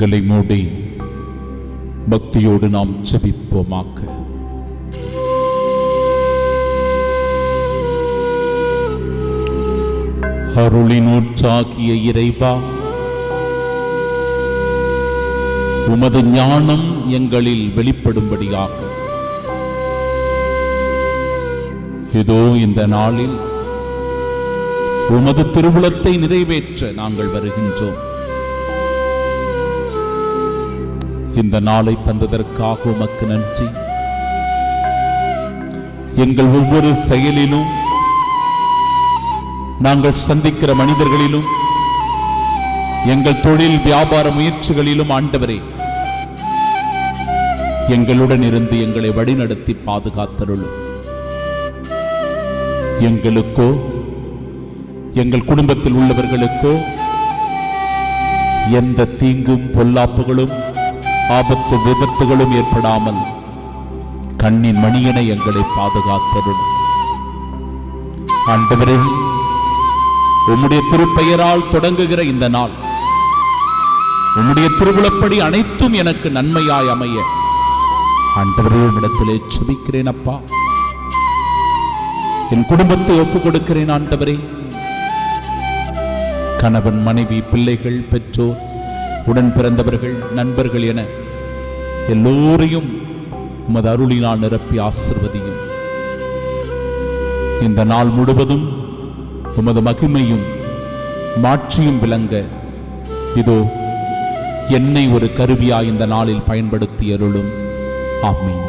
கண்களை மூடி பக்தியோடு நாம் ஜெபிப்போமாக. அருளினூற்றாகிய இறைவா, உமது ஞானம் எங்களில் வெளிப்படும்படியாக இதோ இந்த நாளில் உமது திருவுளத்தை நிறைவேற்ற நாங்கள் வருகின்றோம். இந்த நாளை தந்ததற்காக உமக்கு நன்றி. எங்கள் ஒவ்வொரு செயலிலும், நாங்கள் சந்திக்கிற மனிதர்களிலும், எங்கள் தொழில் வியாபார முயற்சிகளிலும் ஆண்டவரே, எங்களுடன் இருந்து எங்களை வழிநடத்தி பாதுகாத்தருளும். எங்களுக்கோ எங்கள் குடும்பத்தில் உள்ளவர்களுக்கோ எந்த தீங்கும் பொல்லாப்புகளும் ஆபத்து விபத்துகளும் ஏற்படாமல் கண்ணின் மணியனை எங்களை பாதுகாத்தருளும். ஆண்டவரே, உம்முடைய திருப்பெயரால் தொடங்குகிற இந்த நாள் உம்முடைய திருவுளப்படி அனைத்தும் எனக்கு நன்மையாய் அமைய ஆண்டவரே உம்மிடத்திலே ஜெபிக்கிறேன். அப்பா, என் குடும்பத்தை ஒப்புக் கொடுக்கிறேன். ஆண்டவரே, கணவன், மனைவி, பிள்ளைகள், பெற்றோர், உடன் பிறந்தவர்கள், நண்பர்கள் என எல்லோரையும் உமது அருளினால் நிரப்பி ஆசீர்வதியும். இந்த நாள் முழுவதும் உமது மகிமையும் மாட்சியும் விளங்க இதோ என்னை ஒரு கருவியாய் இந்த நாளில் பயன்படுத்தி அருளும். ஆமென்.